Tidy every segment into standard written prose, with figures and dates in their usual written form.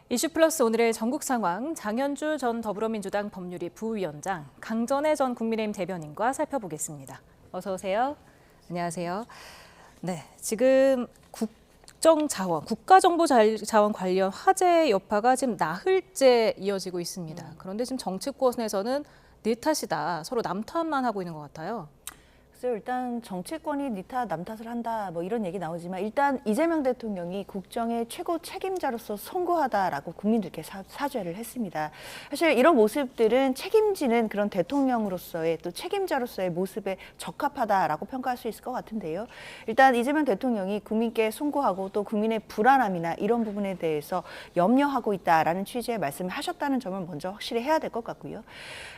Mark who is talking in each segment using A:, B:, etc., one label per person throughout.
A: 이슈플러스 오늘의 전국 상황, 장현주 전 더불어민주당 법률위 부위원장, 강전애 전 국민의힘 대변인과 살펴보겠습니다. 어서 오세요. 안녕하세요. 네, 지금 국정자원, 국가정보자원 관련 화제 여파가 지금 나흘째 이어지고 있습니다. 그런데 지금 정치권에서는 네 탓이다, 서로 남 탓만 하고 있는 것 같아요.
B: 글쎄요, 일단 정치권이 네 탓, 남 탓을 한다 뭐 이런 얘기 나오지만 일단 이재명 대통령이 국정의 최고 책임자로서 성공하다라고 국민들께 사죄를 했습니다. 사실 이런 모습들은 책임지는 그런 대통령으로서의 또 책임자로서의 모습에 적합하다라고 평가할 수 있을 것 같은데요. 일단 이재명 대통령이 국민께 송구하고 또 국민의 불안함이나 이런 부분에 대해서 염려하고 있다라는 취지의 말씀을 하셨다는 점을 먼저 확실히 해야 될 것 같고요.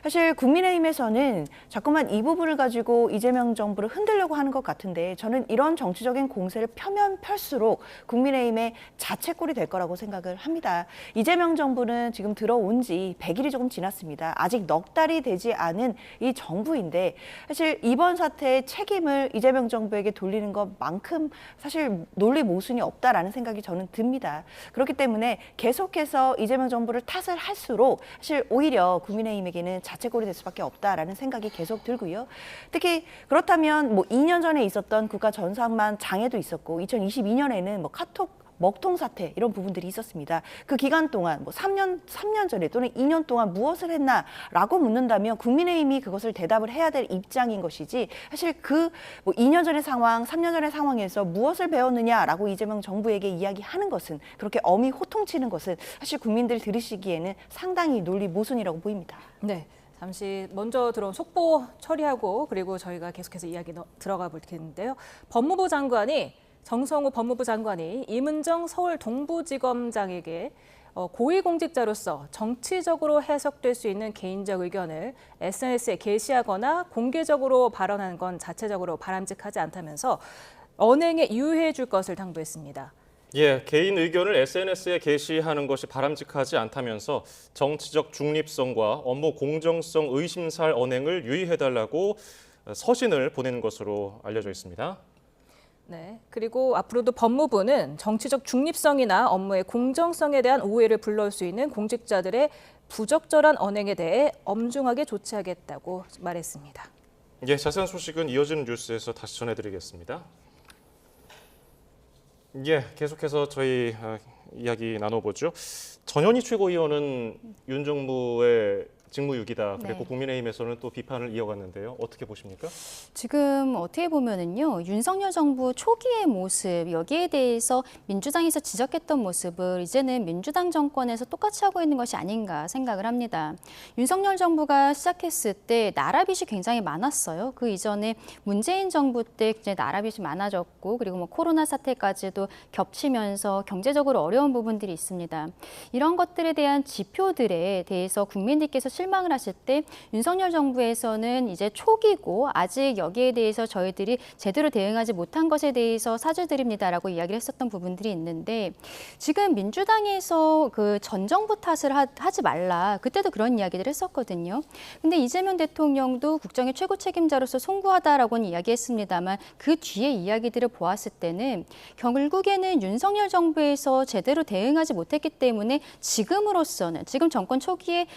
B: 사실 국민의힘에서는 자꾸만 이 부분을 가지고 이재명 정부를 흔들려고 하는 것 같은데 저는 이런 정치적인 공세를 펴면 펼수록 국민의힘의 자책골이 될 거라고 생각을 합니다. 이재명 정부는 지금 들어온 지 100일이 조금 지났습니다. 아직 넉 달이 되지 않은 이 정부인데 사실 이번 사태의 책임을 이재명 정부에게 돌리는 것만큼 사실 논리 모순이 없다라는 생각이 저는 듭니다. 그렇기 때문에 계속해서 이재명 정부를 탓을 할수록 사실 오히려 국민의힘에게는 자책골이 될 수밖에 없다라는 생각이 계속 들고요. 특히 그렇다면 뭐 2년 전에 있었던 국가 전산망 장애도 있었고 2022년에는 뭐 카톡 먹통 사태 이런 부분들이 있었습니다. 그 기간 동안 뭐 3년 전에 또는 2년 동안 무엇을 했나라고 묻는다면 국민의힘이 그것을 대답을 해야 될 입장인 것이지 사실 그 뭐 2년 전의 상황, 3년 전의 상황에서 무엇을 배웠느냐라고 이재명 정부에게 이야기하는 것은 그렇게 엄히 호통치는 것은 사실 국민들 들으시기에는 상당히 논리 모순이라고 보입니다.
A: 네. 잠시 먼저 들어온 속보 처리하고 그리고 저희가 계속해서 이야기 들어가 볼 텐데요. 정성호 법무부 장관이 임은정 서울 동부지검장에게 고위공직자로서 정치적으로 해석될 수 있는 개인적 의견을 SNS에 게시하거나 공개적으로 발언하는 건 자체적으로 바람직하지 않다면서 언행에 유의해 줄 것을 당부했습니다.
C: 예, 개인 의견을 SNS에 게시하는 것이 바람직하지 않다면서 정치적 중립성과 업무 공정성 의심살 언행을 유의해달라고 서신을 보낸 것으로 알려져 있습니다.
A: 네, 그리고 앞으로도 법무부는 정치적 중립성이나 업무의 공정성에 대한 오해를 불러올 수 있는 공직자들의 부적절한 언행에 대해 엄중하게 조치하겠다고 말했습니다.
C: 예, 자세한 소식은 이어지는 뉴스에서 다시 전해드리겠습니다. 예, 계속해서 저희 이야기 나눠보죠. 전현희 최고위원은 윤 정부의 직무유기다. 그리고 국민의힘에서는 또 비판을 이어갔는데요. 어떻게 보십니까?
D: 지금 어떻게 보면은요, 윤석열 정부 초기의 모습, 여기에 대해서 민주당에서 지적했던 모습을 이제는 민주당 정권에서 똑같이 하고 있는 것이 아닌가 생각을 합니다. 윤석열 정부가 시작했을 때 나라빚이 굉장히 많았어요. 그 이전에 문재인 정부 때 이제 나라빚이 많아졌고, 그리고 뭐 코로나 사태까지도 겹치면서 경제적으로 어려운 부분들이 있습니다. 이런 것들에 대한 지표들에 대해서 국민들께서 실망을 하실 때 윤석열 정부에서는 이제 초기고 아직 여기에 대해서 저희들이 제대로 대응하지 못한 것에 대해서 사죄드립니다라고 이야기를 했었던 부분들이 있는데 지금 민주당에서 그 전 정부 탓을 하지 말라. 그때도 그런 이야기를 했었거든요. 근데 이재명 대통령도 국정의 최고 책임자로서 송구하다라고는 이야기했습니다만 그 뒤에 이야기들을 보았을 때는 결국에는 윤석열 정부에서 제대로 대응하지 못했기 때문에 지금으로서는 지금 정권 초기에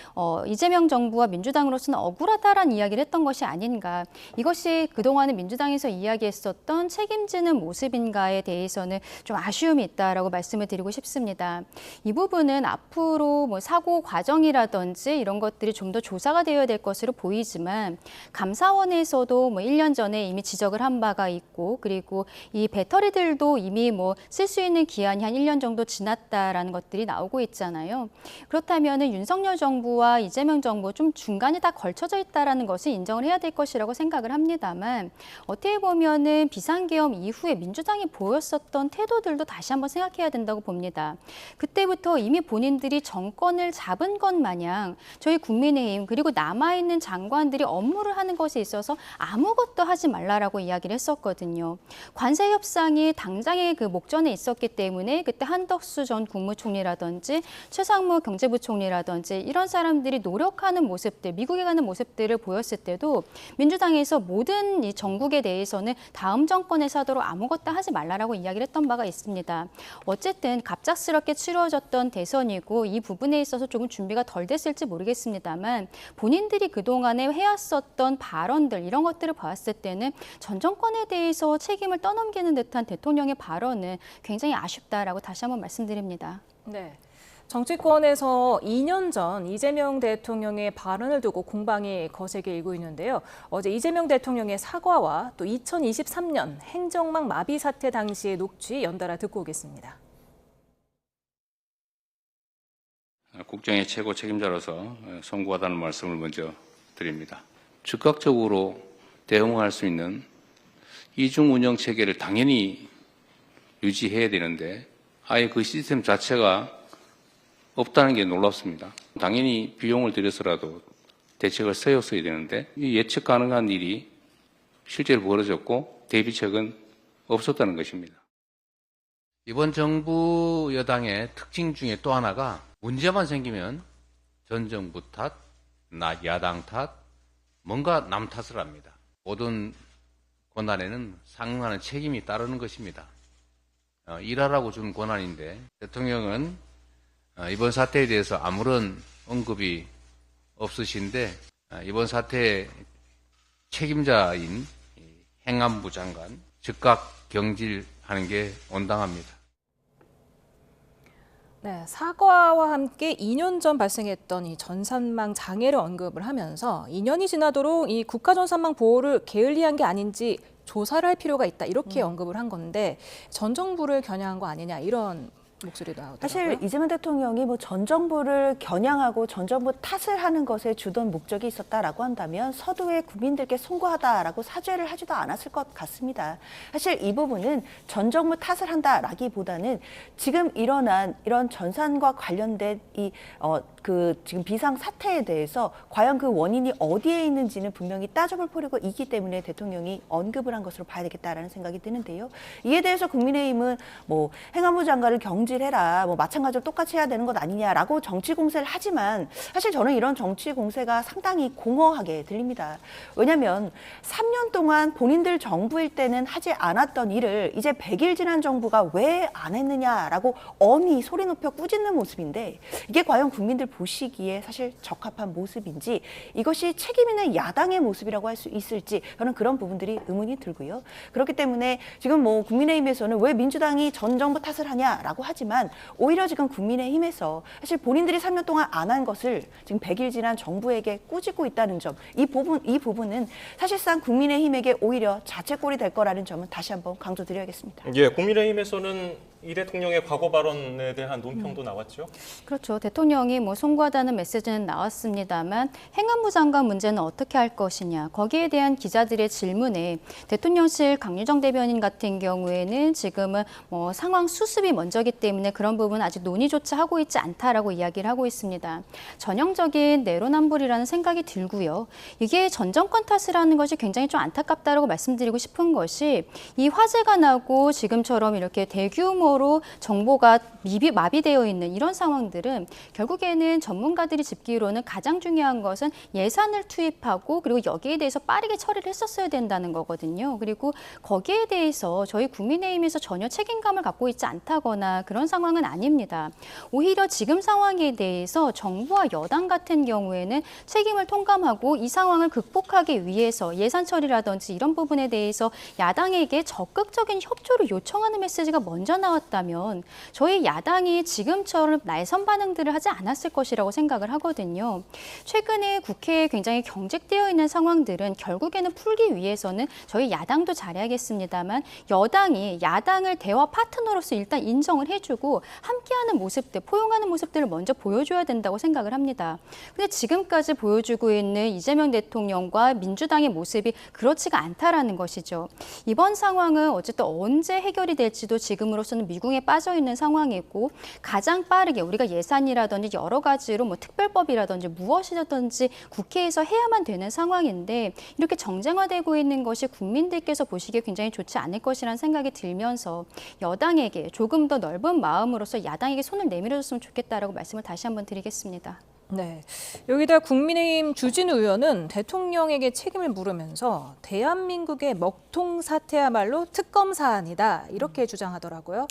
D: 이재명 정부와 민주당으로서는 억울하다라는 이야기를 했던 것이 아닌가. 이것이 그동안은 민주당에서 이야기했었던 책임지는 모습인가에 대해서는 좀 아쉬움이 있다라고 말씀을 드리고 싶습니다. 이 부분은 앞으로 뭐 사고 과정이라든지 이런 것들이 좀 더 조사가 되어야 될 것으로 보이지만 감사원에서도 뭐 1년 전에 이미 지적을 한 바가 있고 그리고 이 배터리들도 이미 뭐 쓸 수 있는 기한이 한 1년 정도 지났다라는 것들이 나오고 있잖아요. 그렇다면은 윤석열 정부와 이재명 정부 좀 중간에 다 걸쳐져 있다라는 것을 인정을 해야 될 것이라고 생각을 합니다만 어떻게 보면은 비상계엄 이후에 민주당이 보였었던 태도들도 다시 한번 생각해야 된다고 봅니다. 그때부터 이미 본인들이 정권을 잡은 것 마냥 저희 국민의힘 그리고 남아있는 장관들이 업무를 하는 것에 있어서 아무것도 하지 말라라고 이야기를 했었거든요. 관세 협상이 당장의 그 목전에 있었기 때문에 그때 한덕수 전 국무총리라든지 최상무 경제부총리라든지 이런 사람들이 노력 유력하는 모습들, 미국에 가는 모습들을 보였을 때도 민주당에서 모든 이 정국에 대해서는 다음 정권에서 하도록 아무것도 하지 말라라고 이야기를 했던 바가 있습니다. 어쨌든 갑작스럽게 치러졌던 대선이고 이 부분에 있어서 조금 준비가 덜 됐을지 모르겠습니다만 본인들이 그동안에 해왔었던 발언들 이런 것들을 봤을 때는 전 정권에 대해서 책임을 떠넘기는 듯한 대통령의 발언은 굉장히 아쉽다라고 다시 한번 말씀드립니다.
A: 네. 정치권에서 2년 전 이재명 대통령의 발언을 두고 공방이 거세게 일고 있는데요. 어제 이재명 대통령의 사과와 또 2023년 행정망 마비 사태 당시의 녹취 연달아 듣고 오겠습니다.
E: 국정의 최고 책임자로서 송구하다는 말씀을 먼저 드립니다. 즉각적으로 대응할 수 있는 이중 운영 체계를 당연히 유지해야 되는데 아예 그 시스템 자체가 없다는 게 놀랍습니다. 당연히 비용을 들여서라도 대책을 세웠어야 되는데 예측 가능한 일이 실제로 벌어졌고 대비책은 없었다는 것입니다.
F: 이번 정부 여당의 특징 중에 또 하나가 문제만 생기면 전 정부 탓, 야당 탓, 뭔가 남 탓을 합니다. 모든 권한에는 상응하는 책임이 따르는 것입니다. 일하라고 준 권한인데 대통령은 이번 사태에 대해서 아무런 언급이 없으신데 이번 사태의 책임자인 행안부 장관 즉각 경질하는 게 온당합니다.
A: 네, 사과와 함께 2년 전 발생했던 이 전산망 장애를 언급을 하면서 2년이 지나도록 이 국가 전산망 보호를 게을리한 게 아닌지 조사를 할 필요가 있다 이렇게 언급을 한 건데 전 정부를 겨냥한 거 아니냐 이런 목소리도 나오더라고요.
B: 사실 이재명 대통령이 뭐 전 정부를 겨냥하고 전 정부 탓을 하는 것에 주된 목적이 있었다라고 한다면 서두에 국민들께 송구하다라고 사죄를 하지도 않았을 것 같습니다. 사실 이 부분은 전 정부 탓을 한다라기보다는 지금 일어난 이런 전산과 관련된 지금 비상 사태에 대해서 과연 그 원인이 어디에 있는지는 분명히 따져볼 필요가 있기 때문에 대통령이 언급을 한 것으로 봐야 되겠다라는 생각이 드는데요. 이에 대해서 국민의힘은 뭐 행안부 장관을 경질해라, 뭐 마찬가지로 똑같이 해야 되는 것 아니냐라고 정치 공세를 하지만 사실 저는 이런 정치 공세가 상당히 공허하게 들립니다. 왜냐하면 3년 동안 본인들 정부일 때는 하지 않았던 일을 이제 100일 지난 정부가 왜 안 했느냐라고 엄히 소리 높여 꾸짖는 모습인데 이게 과연 국민들 보시기에 사실 적합한 모습인지 이것이 책임 있는 야당의 모습이라고 할 수 있을지 저는 그런 부분들이 의문이 들고요. 그렇기 때문에 지금 뭐 국민의힘에서는 왜 민주당이 전 정부 탓을 하냐라고 하지만 오히려 지금 국민의힘에서 사실 본인들이 3년 동안 안 한 것을 지금 100일 지난 정부에게 꾸짖고 있다는 점, 이 부분은 사실상 국민의힘에게 오히려 자책골이 될 거라는 점은 다시 한번 강조드려야겠습니다.
C: 예, 국민의힘에서는 이 대통령의 과거 발언에 대한 논평도 나왔죠.
D: 그렇죠. 대통령이 뭐 송구하다는 메시지는 나왔습니다만 행안부 장관 문제는 어떻게 할 것이냐. 거기에 대한 기자들의 질문에 대통령실 강유정 대변인 같은 경우에는 지금은 뭐 상황 수습이 먼저기 때문에 그런 부분은 아직 논의조차 하고 있지 않다라고 이야기를 하고 있습니다. 전형적인 내로남불이라는 생각이 들고요. 이게 전 정권 탓을 하는 것이 굉장히 좀 안타깝다라고 말씀드리고 싶은 것이 이 화재가 나고 지금처럼 이렇게 대규모 정보가 마비되어 있는 이런 상황들은 결국에는 전문가들이 짚기로는 가장 중요한 것은 예산을 투입하고 그리고 여기에 대해서 빠르게 처리를 했었어야 된다는 거거든요. 그리고 거기에 대해서 저희 국민의힘에서 전혀 책임감을 갖고 있지 않다거나 그런 상황은 아닙니다. 오히려 지금 상황에 대해서 정부와 여당 같은 경우에는 책임을 통감하고 이 상황을 극복하기 위해서 예산 처리라든지 이런 부분에 대해서 야당에게 적극적인 협조를 요청하는 메시지가 먼저 나왔다면 저희 야당이 지금처럼 날선 반응들을 하지 않았을 것이라고 생각을 하거든요. 최근에 국회에 굉장히 경직되어 있는 상황들은 결국에는 풀기 위해서는 저희 야당도 잘해야겠습니다만 여당이 야당을 대화 파트너로서 일단 인정을 해주고 함께하는 모습들, 포용하는 모습들을 먼저 보여줘야 된다고 생각을 합니다. 근데 지금까지 보여주고 있는 이재명 대통령과 민주당의 모습이 그렇지가 않다라는 것이죠. 이번 상황은 어쨌든 언제 해결이 될지도 지금으로서는 미궁에 빠져 있는 상황이고 가장 빠르게 우리가 예산이라든지 여러 가지로 뭐 특별법이라든지 무엇이든지 국회에서 해야만 되는 상황인데 이렇게 정쟁화되고 있는 것이 국민들께서 보시기에 굉장히 좋지 않을 것이라는 생각이 들면서 여당에게 조금 더 넓은 마음으로서 야당에게 손을 내밀어줬으면 좋겠다라고 말씀을 다시 한번 드리겠습니다.
A: 네. 여기다 국민의힘 주진우 의원은 대통령에게 책임을 물으면서 대한민국의 먹통 사태야말로 특검 사안이다 이렇게 주장하더라고요.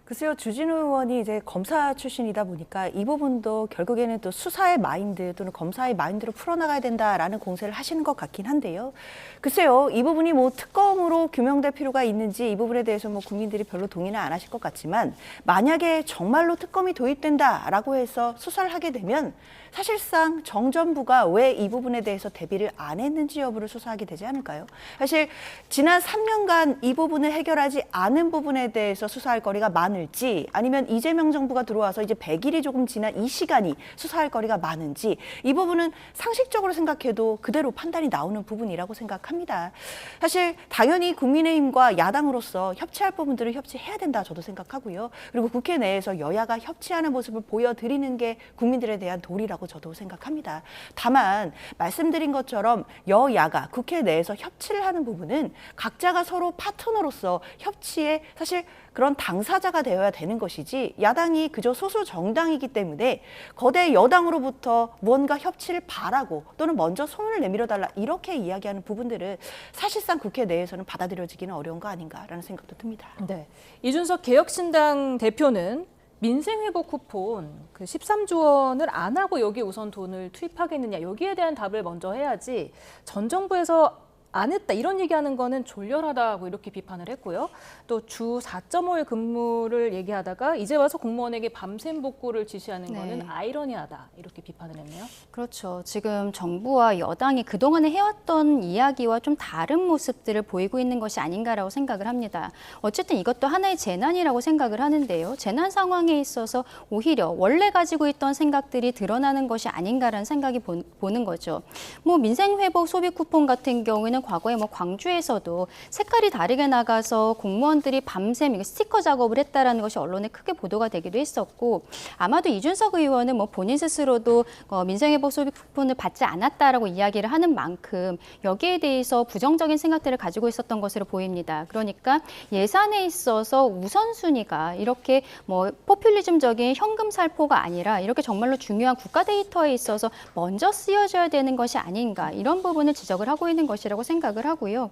B: 글쎄요, 주진우 의원이 이제 검사 출신이다 보니까 이 부분도 결국에는 또 수사의 마인드 또는 검사의 마인드로 풀어나가야 된다라는 공세를 하시는 것 같긴 한데요. 글쎄요, 이 부분이 뭐 특검으로 규명될 필요가 있는지 이 부분에 대해서 뭐 국민들이 별로 동의는 안 하실 것 같지만 만약에 정말로 특검이 도입된다라고 해서 수사를 하게 되면 사실상 정전부가 왜 이 부분에 대해서 대비를 안 했는지 여부를 수사하게 되지 않을까요? 사실 지난 3년간 이 부분을 해결하지 않은 부분에 대해서 수사할 거리가 많을지 아니면 이재명 정부가 들어와서 이제 100일이 조금 지난 이 시간이 수사할 거리가 많은지 이 부분은 상식적으로 생각해도 그대로 판단이 나오는 부분이라고 생각합니다. 사실 당연히 국민의힘과 야당으로서 협치할 부분들을 협치해야 된다 저도 생각하고요. 그리고 국회 내에서 여야가 협치하는 모습을 보여드리는 게 국민들에 대한 도리라고 저도 생각합니다. 다만 말씀드린 것처럼 여야가 국회 내에서 협치를 하는 부분은 각자가 서로 파트너로서 협치에 사실 그런 당사자가 되어야 되는 것이지 야당이 그저 소수 정당이기 때문에 거대 여당으로부터 무언가 협치를 바라고 또는 먼저 손을 내밀어달라 이렇게 이야기하는 부분들은 사실상 국회 내에서는 받아들여지기는 어려운 거 아닌가라는 생각도 듭니다.
A: 네. 이준석 개혁신당 대표는 민생회복 쿠폰 그 13조 원을 안 하고 여기 우선 돈을 투입하겠느냐 여기에 대한 답을 먼저 해야지 전 정부에서 안 했다 이런 얘기하는 거는 졸렬하다고 이렇게 비판을 했고요. 또 주 4.5일 근무를 얘기하다가 이제 와서 공무원에게 밤샘 복구를 지시하는 거는 아이러니하다 이렇게 비판을 했네요.
D: 그렇죠. 지금 정부와 여당이 그동안에 해왔던 이야기와 좀 다른 모습들을 보이고 있는 것이 아닌가라고 생각을 합니다. 어쨌든 이것도 하나의 재난이라고 생각을 하는데요. 재난 상황에 있어서 오히려 원래 가지고 있던 생각들이 드러나는 것이 아닌가라는 생각이 보는 거죠. 뭐 민생회복 소비 쿠폰 같은 경우에는 과거에 뭐 광주에서도 색깔이 다르게 나가서 공무원들이 밤샘 스티커 작업을 했다라는 것이 언론에 크게 보도가 되기도 했었고 아마도 이준석 의원은 뭐 본인 스스로도 민생회복 소비 쿠폰을 받지 않았다라고 이야기를 하는 만큼 여기에 대해서 부정적인 생각들을 가지고 있었던 것으로 보입니다. 그러니까 예산에 있어서 우선순위가 이렇게 뭐 포퓰리즘적인 현금 살포가 아니라 이렇게 정말로 중요한 국가 데이터에 있어서 먼저 쓰여져야 되는 것이 아닌가 이런 부분을 지적을 하고 있는 것이라고 생각을 하고요.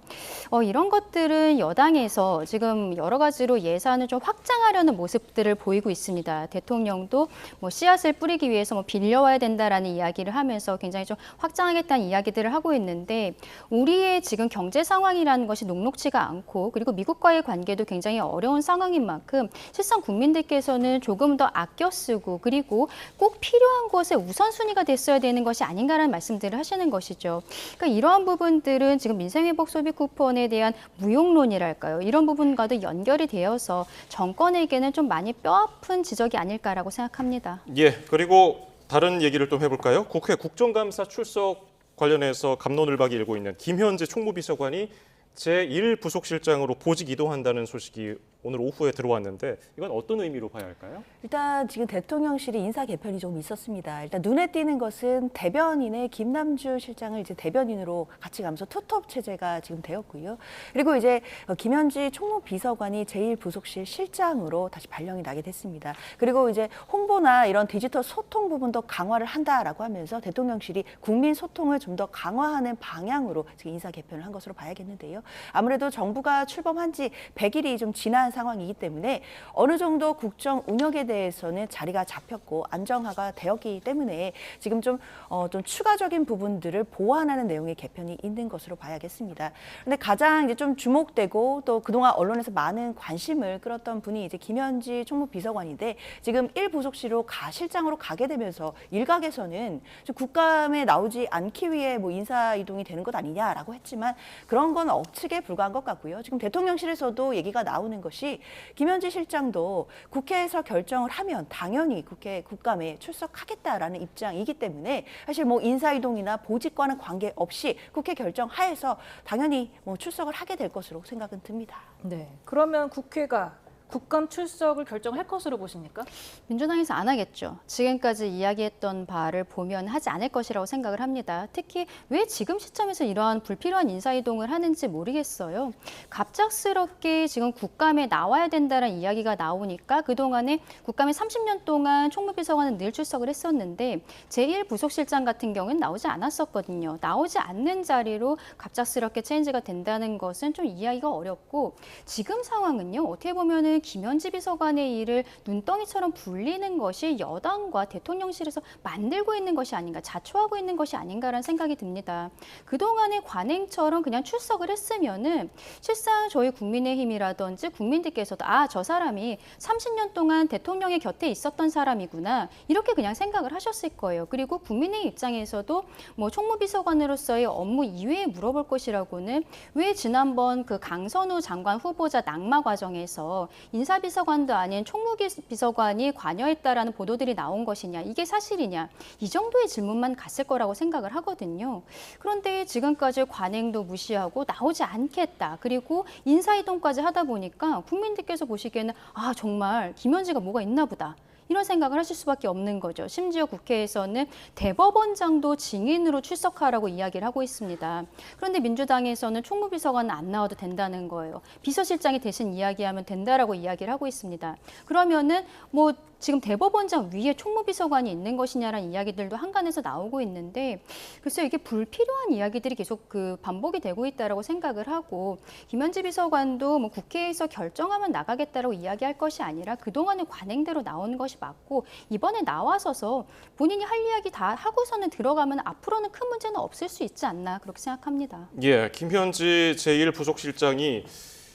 D: 이런 것들은 여당에서 지금 여러 가지로 예산을 좀 확장하려는 모습들을 보이고 있습니다. 대통령도 뭐 씨앗을 뿌리기 위해서 뭐 빌려와야 된다라는 이야기를 하면서 굉장히 좀 확장하겠다는 이야기들을 하고 있는데 우리의 지금 경제 상황이라는 것이 녹록지가 않고 그리고 미국과의 관계도 굉장히 어려운 상황인 만큼 실상 국민들께서는 조금 더 아껴 쓰고 그리고 꼭 필요한 곳에 우선순위가 됐어야 되는 것이 아닌가라는 말씀들을 하시는 것이죠. 그러니까 이러한 부분들은 지금 민생회복 소비 쿠폰에 대한 무용론이랄까요? 이런 부분과도 연결이 되어서 정권에게는 좀 많이 뼈아픈 지적이 아닐까라고 생각합니다.
C: 예, 그리고 다른 얘기를 좀 해볼까요? 국회 국정감사 출석 관련해서 갑론을박이 일고 있는 김현지 총무비서관이 제1부속실장으로 보직 이동한다는 소식이 오늘 오후에 들어왔는데 이건 어떤 의미로 봐야 할까요?
B: 일단 지금 대통령실이 인사 개편이 좀 있었습니다. 일단 눈에 띄는 것은 대변인의 김남주 실장을 이제 대변인으로 같이 가면서 투톱 체제가 지금 되었고요. 그리고 이제 김현지 총무비서관이 제1부속실 실장으로 다시 발령이 나게 됐습니다. 그리고 이제 홍보나 이런 디지털 소통 부분도 강화를 한다라고 하면서 대통령실이 국민 소통을 좀 더 강화하는 방향으로 지금 인사 개편을 한 것으로 봐야겠는데요. 아무래도 정부가 출범한 지 100일이 좀 지난 상황이기 때문에 어느 정도 국정 운영에 대해서는 자리가 잡혔고 안정화가 되었기 때문에 지금 좀 추가적인 부분들을 보완하는 내용의 개편이 있는 것으로 봐야겠습니다. 그런데 가장 이제 좀 주목되고 또 그동안 언론에서 많은 관심을 끌었던 분이 이제 김현지 총무비서관인데 지금 1부속실로 실장으로 가게 되면서 일각에서는 좀 국감에 나오지 않기 위해 뭐 인사 이동이 되는 것 아니냐라고 했지만 그런 건 억측에 불과한 것 같고요. 지금 대통령실에서도 얘기가 나오는 것이 김현지 실장도 국회에서 결정을 하면 당연히 국감에 출석하겠다라는 입장이기 때문에 사실 뭐 인사 이동이나 보직과는 관계없이 국회 결정 하에서 당연히 뭐 출석을 하게 될 것으로 생각은 듭니다.
A: 네. 그러면 국회가 국감 출석을 결정할 것으로 보십니까?
D: 민주당에서 안 하겠죠. 지금까지 이야기했던 바를 보면 하지 않을 것이라고 생각을 합니다. 특히 왜 지금 시점에서 이러한 불필요한 인사이동을 하는지 모르겠어요. 갑작스럽게 지금 국감에 나와야 된다는 이야기가 나오니까 그동안에 국감에 30년 동안 총무비서관은 늘 출석을 했었는데 제1부속실장 같은 경우는 나오지 않았었거든요. 나오지 않는 자리로 갑작스럽게 체인지가 된다는 것은 좀 이해하기가 어렵고 지금 상황은요. 어떻게 보면은 김현지 비서관의 일을 눈덩이처럼 불리는 것이 여당과 대통령실에서 만들고 있는 것이 아닌가, 자초하고 있는 것이 아닌가라는 생각이 듭니다. 그동안의 관행처럼 그냥 출석을 했으면은 실상 저희 국민의힘이라든지 국민들께서도 저 사람이 30년 동안 대통령의 곁에 있었던 사람이구나 이렇게 그냥 생각을 하셨을 거예요. 그리고 국민의 입장에서도 뭐 총무비서관으로서의 업무 이외에 물어볼 것이라고는 왜 지난번 그 강선우 장관 후보자 낙마 과정에서 인사비서관도 아닌 총무비서관이 관여했다라는 보도들이 나온 것이냐, 이게 사실이냐, 이 정도의 질문만 갔을 거라고 생각을 하거든요. 그런데 지금까지 관행도 무시하고 나오지 않겠다. 그리고 인사이동까지 하다 보니까 국민들께서 보시기에는 정말 김현지가 뭐가 있나 보다. 이런 생각을 하실 수밖에 없는 거죠. 심지어 국회에서는 대법원장도 증인으로 출석하라고 이야기를 하고 있습니다. 그런데 민주당에서는 총무비서관은 안 나와도 된다는 거예요. 비서실장이 대신 이야기하면 된다라고 이야기를 하고 있습니다. 그러면은 뭐 지금 대법원장 위에 총무비서관이 있는 것이냐라는 이야기들도 한간에서 나오고 있는데 글쎄요, 이게 불필요한 이야기들이 계속 반복이 되고 있다라고 생각을 하고 김현지 비서관도 뭐 국회에서 결정하면 나가겠다라고 이야기할 것이 아니라 그동안의 관행대로 나오는 것이 맞고 이번에 나와서서 본인이 할 이야기 다 하고서는 들어가면 앞으로는 큰 문제는 없을 수 있지 않나 그렇게 생각합니다.
C: 예, 김현지 제1부속실장이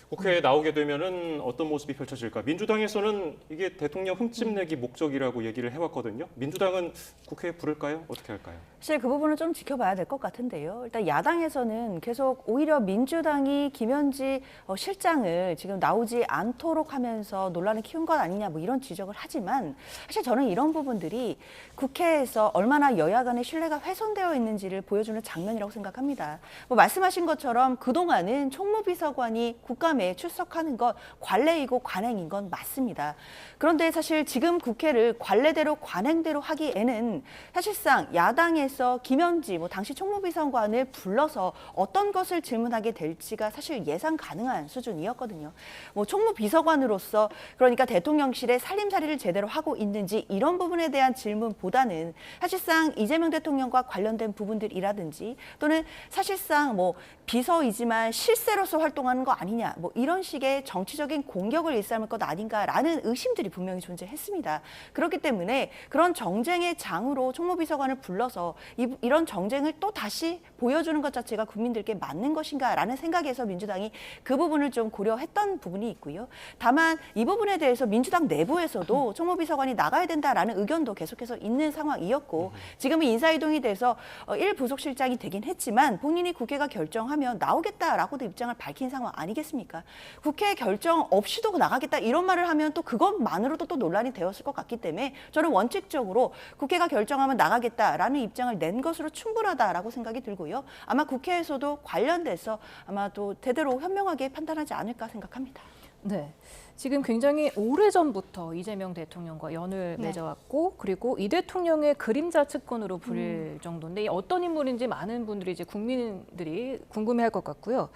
C: 국회에 나오게 되면은 어떤 모습이 펼쳐질까? 민주당에서는 이게 대통령 흠집내기 목적이라고 얘기를 해왔거든요. 민주당은 국회에 부를까요? 어떻게 할까요?
B: 사실 그 부분은 좀 지켜봐야 될 것 같은데요. 일단 야당에서는 계속 오히려 민주당이 김현지 실장을 지금 나오지 않도록 하면서 논란을 키운 것 아니냐 뭐 이런 지적을 하지만 사실 저는 이런 부분들이 국회에서 얼마나 여야 간의 신뢰가 훼손되어 있는지를 보여주는 장면이라고 생각합니다. 뭐 말씀하신 것처럼 그동안은 총무비서관이 국감에 출석하는 것 관례이고 관행인 건 맞습니다. 그런데 사실 지금 국회를 관례대로 관행대로 하기에는 사실상 야당에서 김현지 당시 총무비서관을 불러서 어떤 것을 질문하게 될지가 사실 예상 가능한 수준이었거든요. 뭐 총무비서관으로서 그러니까 대통령실의 살림살이를 제대로 하고 있는지 이런 부분에 대한 질문보다는 사실상 이재명 대통령과 관련된 부분들이라든지 또는 사실상 뭐 비서이지만 실세로서 활동하는 거 아니냐 뭐 이런 식의 정치적인 공격을 일삼을 것 아닌가라는 의심들이 분명히 존재했습니다. 그렇기 때문에 그런 정쟁의 장으로 총무비서관을 불러서 이런 정쟁을 또 다시 보여주는 것 자체가 국민들께 맞는 것인가라는 생각에서 민주당이 그 부분을 좀 고려했던 부분이 있고요. 다만 이 부분에 대해서 민주당 내부에서도 총무비서관이 나가야 된다라는 의견도 계속해서 있는 상황이었고 지금은 인사이동이 돼서 1부속실장이 되긴 했지만 본인이 국회가 결정하면 나오겠다라고도 입장을 밝힌 상황 아니겠습니까? 국회 결정 없이도 나가겠다 이런 말을 하면 또 그것만으로도 또 논란이 되었을 것 같기 때문에 저는 원칙적으로 국회가 결정하면 나가겠다라는 입장을 낸 것으로 충분하다라고 생각이 들고요. 아마 국회에서도 관련돼서 아마 또 대대로 현명하게 판단하지 않을까 생각합니다.
A: 네. 지금 굉장히 오래전부터 이재명 대통령과 연을 맺어왔고 그리고 이 대통령의 그림자 측근으로 불릴 정도인데 어떤 인물인지 많은 분들이 이제 국민들이 궁금해할 것 같고요.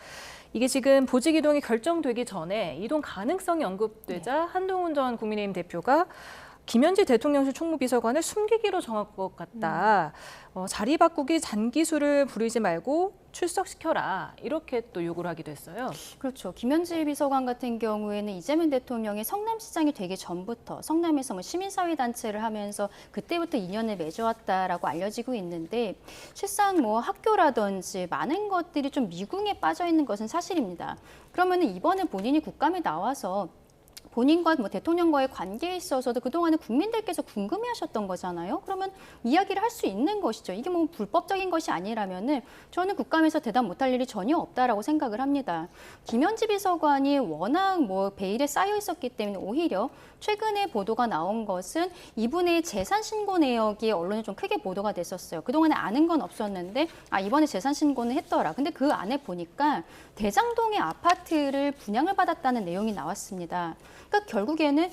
A: 이게 지금 보직 이동이 결정되기 전에 이동 가능성이 언급되자 한동훈 전 국민의힘 대표가 김현지 대통령실 총무비서관을 숨기기로 정할 것 같다. 자리 바꾸기 잔기술을 부리지 말고 출석시켜라. 이렇게 또 요구를 하기도 했어요.
D: 그렇죠. 김현지 비서관 같은 경우에는 이재명 대통령이 성남시장이 되기 전부터 성남에서 뭐 시민사회단체를 하면서 그때부터 인연을 맺어왔다라고 알려지고 있는데 실상 뭐 학교라든지 많은 것들이 좀 미궁에 빠져 있는 것은 사실입니다. 그러면은 이번에 본인이 국감에 나와서 본인과 뭐 대통령과의 관계에 있어서도 그동안에 국민들께서 궁금해하셨던 거잖아요. 그러면 이야기를 할 수 있는 것이죠. 이게 뭐 불법적인 것이 아니라면은 저는 국감에서 대답 못할 일이 전혀 없다라고 생각을 합니다. 김현지 비서관이 워낙 뭐 베일에 쌓여 있었기 때문에 오히려 최근에 보도가 나온 것은 이분의 재산 신고 내역이 언론에 좀 크게 보도가 됐었어요. 그동안에 아는 건 없었는데 이번에 재산 신고는 했더라. 근데 그 안에 보니까 대장동의 아파트를 분양을 받았다는 내용이 나왔습니다. 그러니까 결국에는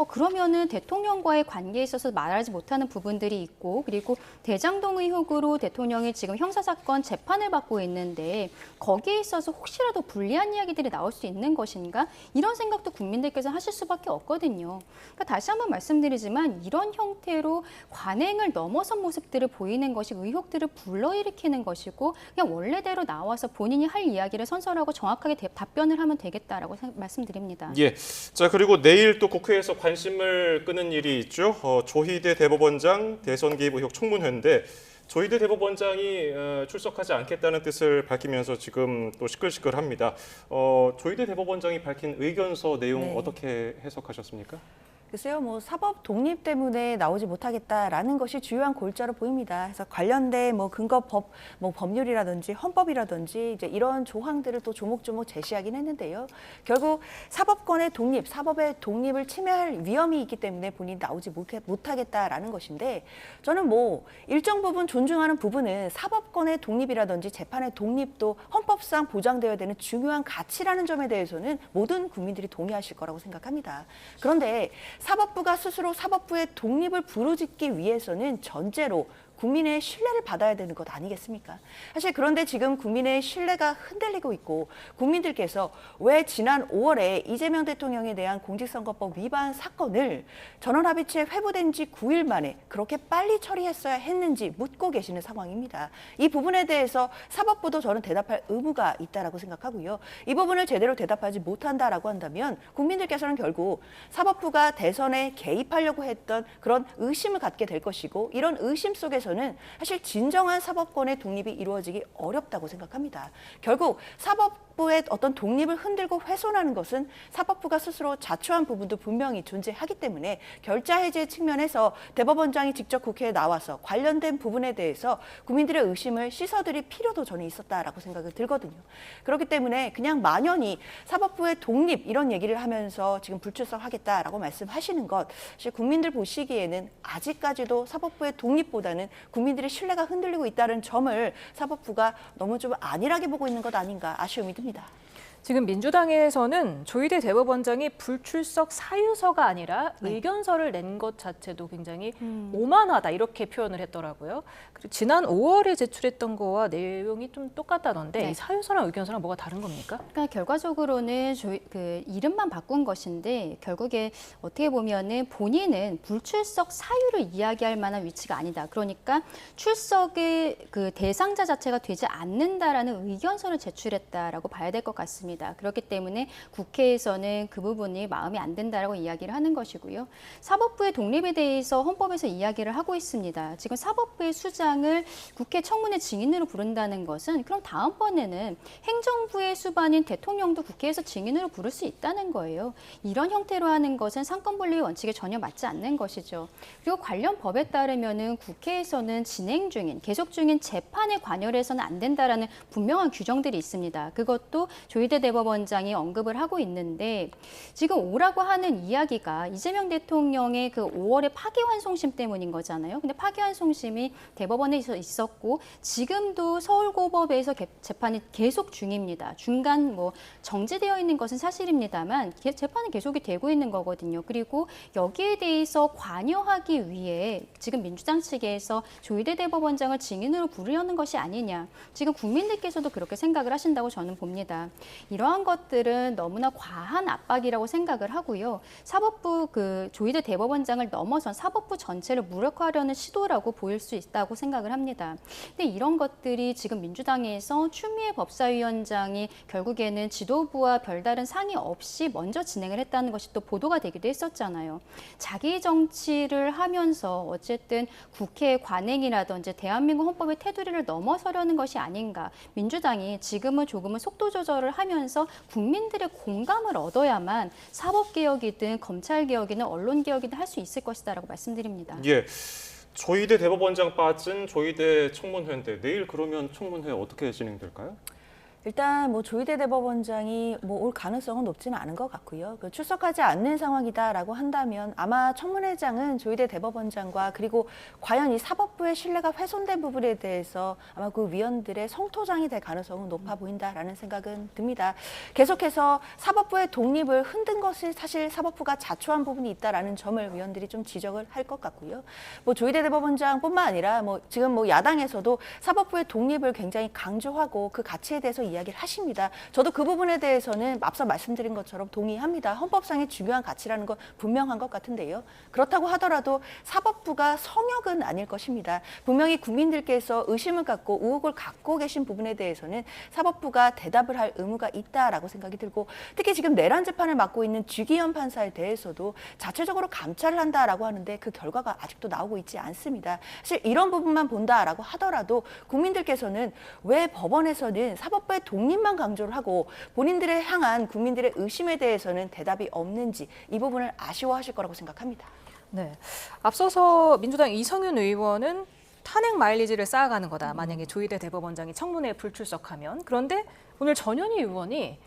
D: 그러면은 대통령과의 관계에 있어서 말하지 못하는 부분들이 있고 그리고 대장동 의혹으로 대통령이 지금 형사사건 재판을 받고 있는데 거기에 있어서 혹시라도 불리한 이야기들이 나올 수 있는 것인가 이런 생각도 국민들께서 하실 수밖에 없거든요. 그러니까 다시 한번 말씀드리지만 이런 형태로 관행을 넘어선 모습들을 보이는 것이 의혹들을 불러일으키는 것이고 그냥 원래대로 나와서 본인이 할 이야기를 선설하고 정확하게 답변을 하면 되겠다라고 말씀드립니다.
C: 예. 자, 그리고 내일 또 국회에서 관심을 끄는 일이 있죠. 조희대 대법원장 대선 개입 의혹 청문회인데 조희대 대법원장이 출석하지 않겠다는 뜻을 밝히면서 지금 또 시끌시끌합니다. 조희대 대법원장이 밝힌 의견서 내용
B: 네.
C: 어떻게 해석하셨습니까?
B: 글쎄요, 뭐 사법 독립 때문에 나오지 못하겠다라는 것이 주요한 골자로 보입니다. 그래서 관련된 뭐 근거 법률이라든지 헌법이라든지 이제 이런 조항들을 또 조목조목 제시하긴 했는데요. 결국 사법권의 독립, 사법의 독립을 침해할 위험이 있기 때문에 본인이 나오지 못하겠다라는 것인데 저는 뭐 일정 부분 존중하는 부분은 사법권의 독립이라든지 재판의 독립도 헌법상 보장되어야 되는 중요한 가치라는 점에 대해서는 모든 국민들이 동의하실 거라고 생각합니다. 그런데 사법부가 스스로 사법부의 독립을 부르짖기 위해서는 전제로 국민의 신뢰를 받아야 되는 것 아니겠습니까? 사실 그런데 지금 국민의 신뢰가 흔들리고 있고 국민들께서 왜 지난 5월에 이재명 대통령에 대한 공직선거법 위반 사건을 전원합의체 회부된 지 9일 만에 그렇게 빨리 처리했어야 했는지 묻고 계시는 상황입니다. 이 부분에 대해서 사법부도 저는 대답할 의무가 있다라고 생각하고요. 이 부분을 제대로 대답하지 못한다라고 한다면 국민들께서는 결국 사법부가 대선에 개입하려고 했던 그런 의심을 갖게 될 것이고 이런 의심 속에서는 사실 진정한 사법권의 독립이 이루어지기 어렵다고 생각합니다. 결국 사법부의 어떤 독립을 흔들고 훼손하는 것은 사법부가 스스로 자초한 부분도 분명히 존재하기 때문에 결자 해제 측면에서 대법원장이 직접 국회에 나와서 관련된 부분에 대해서 국민들의 의심을 씻어드릴 필요도 저는 있었다라고 생각이 들거든요. 그렇기 때문에 그냥 만연히 사법부의 독립 이런 얘기를 하면서 지금 불출석하겠다라고 말씀하시는 것 사실 국민들 보시기에는 아직까지도 사법부의 독립보다는 국민들의 신뢰가 흔들리고 있다는 점을 사법부가 너무 좀 안일하게 보고 있는 것 아닌가 아쉬움이 듭니다.
A: 지금 민주당에서는 조희대 대법원장이 불출석 사유서가 아니라 의견서를 낸 것 자체도 굉장히 오만하다 이렇게 표현을 했더라고요. 그리고 지난 5월에 제출했던 거와 내용이 좀 똑같다던데
D: 네.
A: 이 사유서랑 의견서랑 뭐가 다른 겁니까?
D: 그러니까 결과적으로는 이름만 바꾼 것인데 결국에 어떻게 보면은 본인은 불출석 사유를 이야기할 만한 위치가 아니다. 그러니까 출석의 그 대상자 자체가 되지 않는다라는 의견서를 제출했다라고 봐야 될 것 같습니다. 그렇기 때문에 국회에서는 그 부분이 마음에 안 든다라고 이야기를 하는 것이고요. 사법부의 독립에 대해서 헌법에서 이야기를 하고 있습니다. 지금 사법부의 수장을 국회 청문회 증인으로 부른다는 것은 그럼 다음번에는 행정부의 수반인 대통령도 국회에서 증인으로 부를 수 있다는 거예요. 이런 형태로 하는 것은 상권분리의 원칙에 전혀 맞지 않는 것이죠. 그리고 관련 법에 따르면은 국회에서는 진행 중인, 계속 중인 재판에 관여를 해서는 안 된다라는 분명한 규정들이 있습니다. 그것도 조희대 대법원장이 언급을 하고 있는데 지금 오라고 하는 이야기가 이재명 대통령의 그 5월의 파기환송심 때문인 거잖아요. 근데 파기환송심이 대법원에 있었고 지금도 서울고법에서 재판이 계속 중입니다. 중간 뭐 정지되어 있는 것은 사실입니다만 재판은 계속이 되고 있는 거거든요. 그리고 여기에 대해서 관여하기 위해 지금 민주당 측에서 조희대 대법원장을 증인으로 부르려는 것이 아니냐. 지금 국민들께서도 그렇게 생각을 하신다고 저는 봅니다. 이러한 것들은 너무나 과한 압박이라고 생각을 하고요. 사법부 그 조희대 대법원장을 넘어선 사법부 전체를 무력화하려는 시도라고 보일 수 있다고 생각을 합니다. 근데 이런 것들이 지금 민주당에서 추미애 법사위원장이 결국에는 지도부와 별다른 상의 없이 먼저 진행을 했다는 것이 또 보도가 되기도 했었잖아요. 자기 정치를 하면서 어쨌든 국회의 관행이라든지 대한민국 헌법의 테두리를 넘어서려는 것이 아닌가. 민주당이 지금은 조금은 속도 조절을 하면서 국민들의 공감을 얻어야만 사법개혁이든 검찰개혁이든 언론개혁이든 할 수 있을 것이다라고 말씀드립니다.
C: 예. 조희대 대법원장 빠진 조희대 청문회인데 내일 그러면 청문회 어떻게 진행될까요?
B: 일단 뭐 조희대 대법원장이 뭐 올 가능성은 높지는 않은 것 같고요. 출석하지 않는 상황이다라고 한다면 아마 청문회장은 조희대 대법원장과 그리고 과연 이 사법부의 신뢰가 훼손된 부분에 대해서 아마 그 위원들의 성토장이 될 가능성은 높아 보인다라는 생각은 듭니다. 계속해서 사법부의 독립을 흔든 것이 사실 사법부가 자초한 부분이 있다라는 점을 위원들이 좀 지적을 할 것 같고요. 뭐 조희대 대법원장뿐만 아니라 뭐 지금 뭐 야당에서도 사법부의 독립을 굉장히 강조하고 그 가치에 대해서 이야기를 하십니다. 저도 그 부분에 대해서는 앞서 말씀드린 것처럼 동의합니다. 헌법상의 중요한 가치라는 건 분명한 것 같은데요. 그렇다고 하더라도 사법부가 성역은 아닐 것입니다. 분명히 국민들께서 의심을 갖고 의혹을 갖고 계신 부분에 대해서는 사법부가 대답을 할 의무가 있다라고 생각이 들고 특히 지금 내란 재판을 맡고 있는 주기현 판사에 대해서도 자체적으로 감찰을 한다라고 하는데 그 결과가 아직도 나오고 있지 않습니다. 사실 이런 부분만 본다라고 하더라도 국민들께서는 왜 법원에서는 사법부의 독립만 강조를 하고 본인들의 향한 국민들의 의심에 대해서는 대답이 없는지 이 부분을 아쉬워하실 거라고 생각합니다.
A: 네. 앞서서 민주당 이성윤 의원은 탄핵 마일리지를 쌓아가는 거다. 만약에 조희대 대법원장이 청문회에 불출석하면. 그런데 오늘 전현희 의원이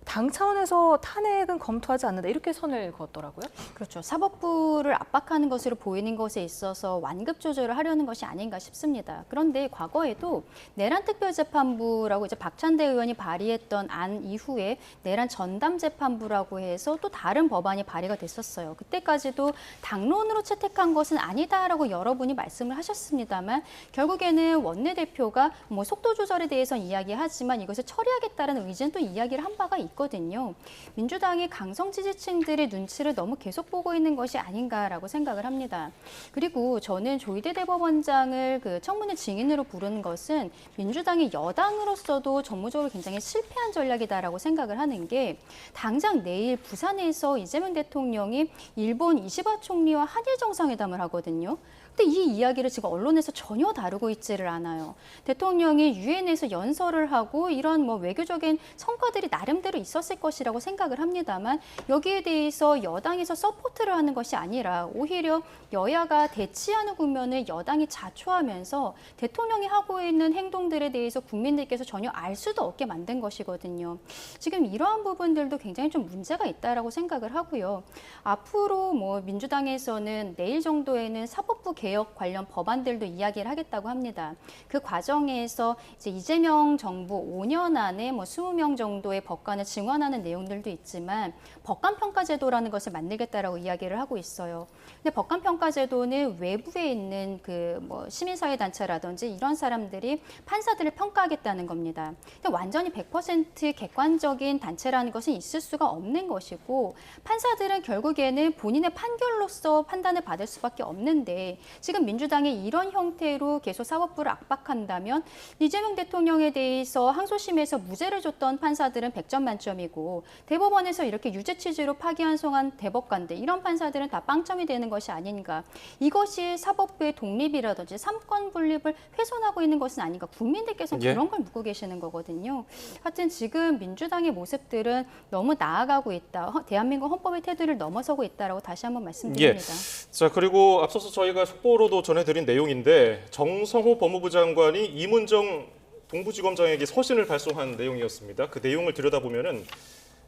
A: 당 차원에서 탄핵은 검토하지 않는다. 이렇게 선을 그었더라고요.
D: 그렇죠. 사법부를 압박하는 것으로 보이는 것에 있어서 완급 조절을 하려는 것이 아닌가 싶습니다. 그런데 과거에도 내란특별재판부라고 이제 박찬대 의원이 발의했던 안 이후에 내란 전담재판부라고 해서 또 다른 법안이 발의가 됐었어요. 그때까지도 당론으로 채택한 것은 아니다라고 여러분이 말씀을 하셨습니다만 결국에는 원내대표가 뭐 속도 조절에 대해서 이야기하지만 이것을 처리하겠다는 의지는 또 이야기를 한 바가 있거든요. 민주당이 강성 지지층들의 눈치를 너무 계속 보고 있는 것이 아닌가라고 생각을 합니다. 그리고 저는 조희대 대법원장을 그 청문회 증인으로 부르는 것은 민주당이 여당으로서도 정무적으로 굉장히 실패한 전략이다라고 생각을 하는 게 당장 내일 부산에서 이재명 대통령이 일본 이시바 총리와 한일 정상회담을 하거든요. 근데 이 이야기를 지금 언론에서 전혀 다루고 있지를 않아요. 대통령이 유엔에서 연설을 하고 이런 뭐 외교적인 성과들이 나름대로 있었을 것이라고 생각을 합니다만 여기에 대해서 여당에서 서포트를 하는 것이 아니라 오히려 여야가 대치하는 국면을 여당이 자초하면서 대통령이 하고 있는 행동들에 대해서 국민들께서 전혀 알 수도 없게 만든 것이거든요. 지금 이러한 부분들도 굉장히 좀 문제가 있다라고 생각을 하고요. 앞으로 뭐 민주당에서는 내일 정도에는 사법부 개혁 관련 법안들도 이야기를 하겠다고 합니다. 그 과정에서 이제 이재명 정부 5년 안에 뭐 20명 정도의 법관을 증원하는 내용들도 있지만 법관평가제도라는 것을 만들겠다라고 이야기를 하고 있어요. 근데 법관평가제도는 외부에 있는 그 뭐 시민사회단체라든지 이런 사람들이 판사들을 평가하겠다는 겁니다. 근데 완전히 100% 객관적인 단체라는 것은 있을 수가 없는 것이고 판사들은 결국에는 본인의 판결로서 판단을 받을 수밖에 없는데 지금 민주당이 이런 형태로 계속 사법부를 압박한다면 이재명 대통령에 대해서 항소심에서 무죄를 줬던 판사들은 100점 만점이고 대법원에서 이렇게 유죄 취지로 파기환송한 대법관들 이런 판사들은 다 빵점이 되는 것이 아닌가. 이것이 사법부의 독립이라든지 삼권 분립을 훼손하고 있는 것은 아닌가. 국민들께서는 그런 걸 묻고 계시는 거거든요. 하여튼 지금 민주당의 모습들은 너무 나아가고 있다. 대한민국 헌법의 테두리를 넘어서고 있다라고 다시 한번 말씀드립니다.
C: 자, 그리고 앞서서 저희가 속보로도 전해드린 내용인데 정성호 법무부 장관이 이문정 동부지검장에게 서신을 발송한 내용이었습니다. 그 내용을 들여다보면은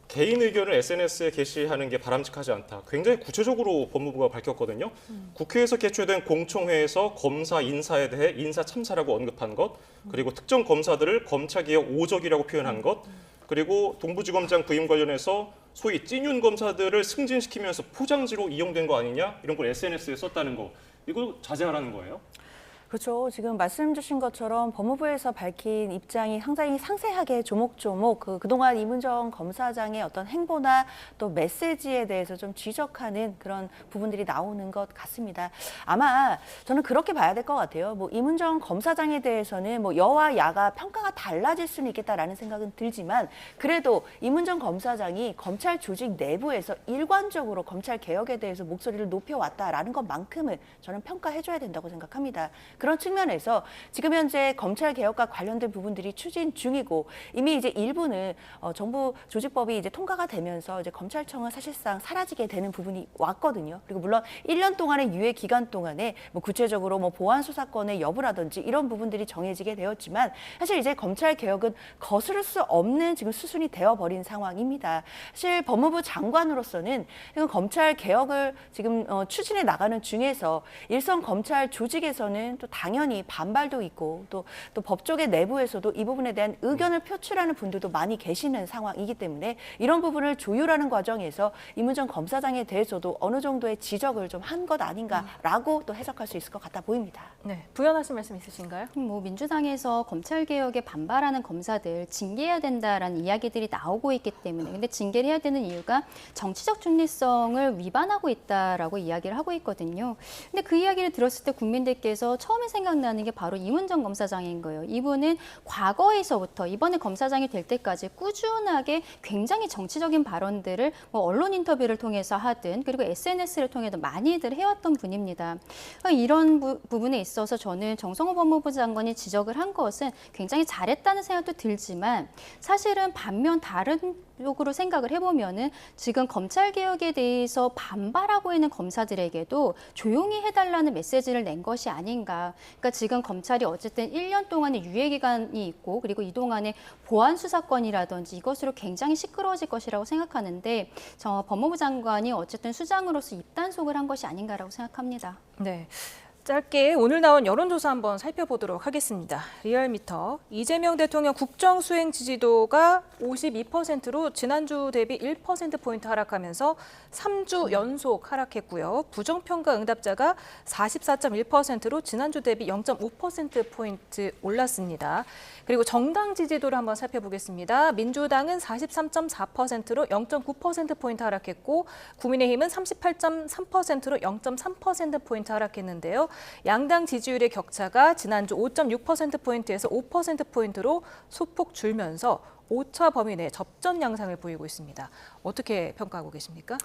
C: 개인 의견을 SNS에 게시하는 게 바람직하지 않다. 굉장히 구체적으로 법무부가 밝혔거든요. 국회에서 개최된 공청회에서 검사 인사에 대해 인사 참사라고 언급한 것, 그리고 특정 검사들을 검찰개혁 오적이라고 표현한 것, 그리고 동부지검장 부임 관련해서 소위 찐윤 검사들을 승진시키면서 포장지로 이용된 거 아니냐? 이런 걸 SNS에 썼다는 거. 이거 자제하라는 거예요?
B: 그렇죠. 지금 말씀 주신 것처럼 법무부에서 밝힌 입장이 상당히 상세하게 조목조목 그동안 이문정 검사장의 어떤 행보나 또 메시지에 대해서 좀 지적하는 그런 부분들이 나오는 것 같습니다. 아마 저는 그렇게 봐야 될 것 같아요. 뭐 이문정 검사장에 대해서는 뭐 여와 야가 평가가 달라질 수는 있겠다라는 생각은 들지만 그래도 이문정 검사장이 검찰 조직 내부에서 일관적으로 검찰 개혁에 대해서 목소리를 높여왔다라는 것만큼은 저는 평가해줘야 된다고 생각합니다. 그런 측면에서 지금 현재 검찰 개혁과 관련된 부분들이 추진 중이고 이미 이제 일부는 정부 조직법이 이제 통과가 되면서 이제 검찰청은 사실상 사라지게 되는 부분이 왔거든요. 그리고 물론 1년 동안의 유예 기간 동안에 뭐 구체적으로 뭐 보안 수사권의 여부라든지 이런 부분들이 정해지게 되었지만 사실 이제 검찰 개혁은 거스를 수 없는 지금 수순이 되어버린 상황입니다. 사실 법무부 장관으로서는 지금 검찰 개혁을 지금 추진해 나가는 중에서 일선 검찰 조직에서는 또 당연히 반발도 있고 또 법조계 내부에서도 이 부분에 대한 의견을 표출하는 분들도 많이 계시는 상황이기 때문에 이런 부분을 조율하는 과정에서 이문정 검사장에 대해서도 어느 정도의 지적을 좀 한 것 아닌가라고 또 해석할 수 있을 것 같아 보입니다.
A: 네, 부연하실 말씀 있으신가요?
D: 뭐 민주당에서 검찰 개혁에 반발하는 검사들 징계해야 된다라는 이야기들이 나오고 있기 때문에 근데 징계를 해야 되는 이유가 정치적 중립성을 위반하고 있다라고 이야기를 하고 있거든요. 근데 그 이야기를 들었을 때 국민들께서 처음에 생각나는 게 바로 이문정 검사장인 거예요. 이분은 과거에서부터 이번에 검사장이 될 때까지 꾸준하게 굉장히 정치적인 발언들을 뭐 언론 인터뷰를 통해서 하든 그리고 SNS를 통해서 많이들 해왔던 분입니다. 이런 부분에 있어서 저는 정성호 법무부 장관이 지적을 한 것은 굉장히 잘했다는 생각도 들지만 사실은 반면 다른 쪽으로 생각을 해보면은 지금 검찰 개혁에 대해서 반발하고 있는 검사들에게도 조용히 해달라는 메시지를 낸 것이 아닌가. 그러니까 지금 검찰이 어쨌든 1년 동안의 유예 기간이 있고 그리고 이 동안에 보안 수사권이라든지 이것으로 굉장히 시끄러워질 것이라고 생각하는데 저 법무부 장관이 어쨌든 수장으로서 입단속을 한 것이 아닌가라고 생각합니다.
A: 네. 짧게 오늘 나온 여론조사 한번 살펴보도록 하겠습니다. 리얼미터 이재명 대통령 국정수행 지지도가 52%로 지난주 대비 1%포인트 하락하면서 3주 연속 하락했고요. 부정평가 응답자가 44.1%로 지난주 대비 0.5%포인트 올랐습니다. 그리고 정당 지지도를 한번 살펴보겠습니다. 민주당은 43.4%로 0.9%포인트 하락했고 국민의힘은 38.3%로 0.3%포인트 하락했는데요. 양당 지지율의 격차가 지난주 5.6%포인트에서 5%포인트로 소폭 줄면서 오차 범위 내 접전 양상을 보이고 있습니다. 어떻게 평가하고 계십니까?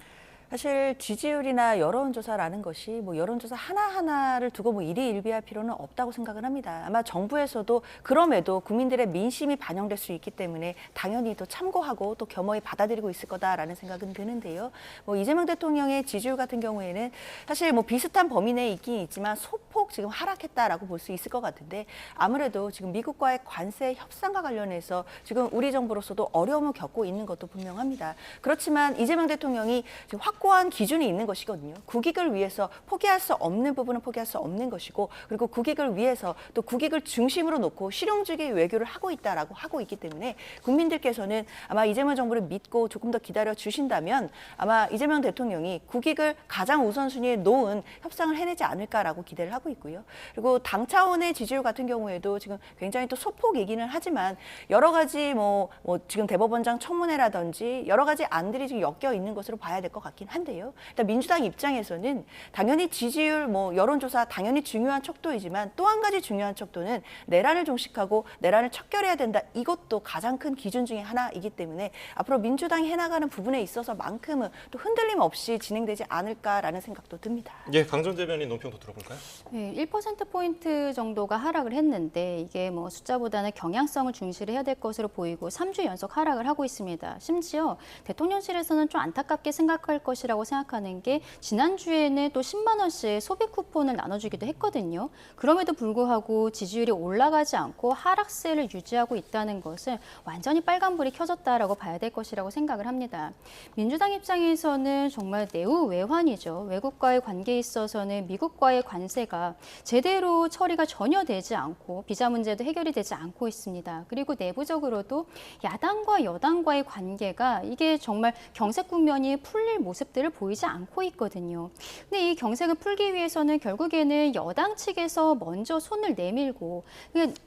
B: 사실 지지율이나 여론조사라는 것이 뭐 여론조사 하나하나를 두고 뭐 일희일비할 필요는 없다고 생각을 합니다. 아마 정부에서도 그럼에도 국민들의 민심이 반영될 수 있기 때문에 당연히 또 참고하고 또 겸허히 받아들이고 있을 거다라는 생각은 드는데요. 뭐 이재명 대통령의 지지율 같은 경우에는 사실 뭐 비슷한 범위 내에 있긴 있지만 소폭 지금 하락했다라고 볼 수 있을 것 같은데 아무래도 지금 미국과의 관세 협상과 관련해서 지금 우리 정부로서도 어려움을 겪고 있는 것도 분명합니다. 그렇지만 이재명 대통령이 지금 확고한 기준이 있는 것이거든요. 국익을 위해서 포기할 수 없는 부분은 포기할 수 없는 것이고 그리고 국익을 위해서 또 국익을 중심으로 놓고 실용주의 외교를 하고 있다라고 하고 있기 때문에 국민들께서는 아마 이재명 정부를 믿고 조금 더 기다려 주신다면 아마 이재명 대통령이 국익을 가장 우선순위에 놓은 협상을 해내지 않을까라고 기대를 하고 있고요. 그리고 당 차원의 지지율 같은 경우에도 지금 굉장히 또 소폭이기는 하지만 여러 가지 뭐 지금 대법원장 청문회라든지 여러 가지 안들이 지금 엮여 있는 것으로 봐야 될 것 같긴 한데요. 일단 민주당 입장에서는 당연히 지지율, 뭐 여론조사 당연히 중요한 척도이지만 또 한 가지 중요한 척도는 내란을 종식하고 내란을 척결해야 된다. 이것도 가장 큰 기준 중에 하나이기 때문에 앞으로 민주당이 해나가는 부분에 있어서만큼은 또 흔들림 없이 진행되지 않을까라는 생각도 듭니다.
C: 예, 강전 대변인 논평도 들어볼까요?
D: 네, 1%포인트 정도가 하락을 했는데 이게 뭐 숫자보다는 경향성을 중시를 해야 될 것으로 보이고 3주 연속 하락을 하고 있습니다. 심지어 대통령실에서는 좀 안타깝게 생각할 것이라고 생각하는 게 지난주에는 또 10만 원씩 소비 쿠폰을 나눠주기도 했거든요. 그럼에도 불구하고 지지율이 올라가지 않고 하락세를 유지하고 있다는 것은 완전히 빨간불이 켜졌다라고 봐야 될 것이라고 생각을 합니다. 민주당 입장에서는 정말 내후 외환이죠. 외국과의 관계에 있어서는 미국과의 관세가 제대로 처리가 전혀 되지 않고 비자 문제도 해결이 되지 않고 있습니다. 그리고 내부적으로도 야당과 여당과의 관계가 이게 정말 경색 국면이 풀릴 모습들을 보이지 않고 있거든요. 근데 이 경색을 풀기 위해서는 결국에는 여당 측에서 먼저 손을 내밀고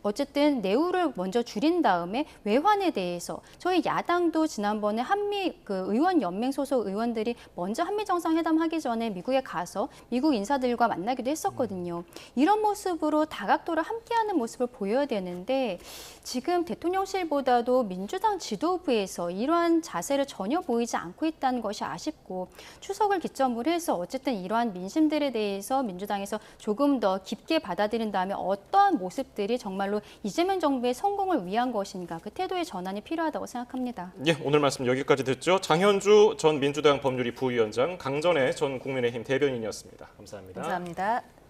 D: 어쨌든 내후를 먼저 줄인 다음에 외환에 대해서 저희 야당도 지난번에 한미 의원 연맹 소속 의원들이 먼저 한미 정상회담 하기 전에 미국에 가서 미국 인사들과 만나기도 했었거든요. 이런 모습으로 다각도를 함께하는 모습을 보여야 되는데 지금 대통령실보다도 민주당 지도부에서 이러한 자세를 전혀 보이지 않고 있다는 것이 아쉽고 같고 추석을 기점으로 해서 어쨌든 이러한 민심들에 대해서 민주당에서 조금 더 깊게 받아들인 다음에 어떠한 모습들이 정말로 이재명 정부의 성공을 위한 것인가 그 태도의 전환이 필요하다고 생각합니다.
C: 예, 오늘 말씀 여기까지 듣죠. 장현주 전 민주당 법률위 부위원장, 강전애 전 국민의힘 대변인이었습니다. 감사합니다.
A: 감사합니다.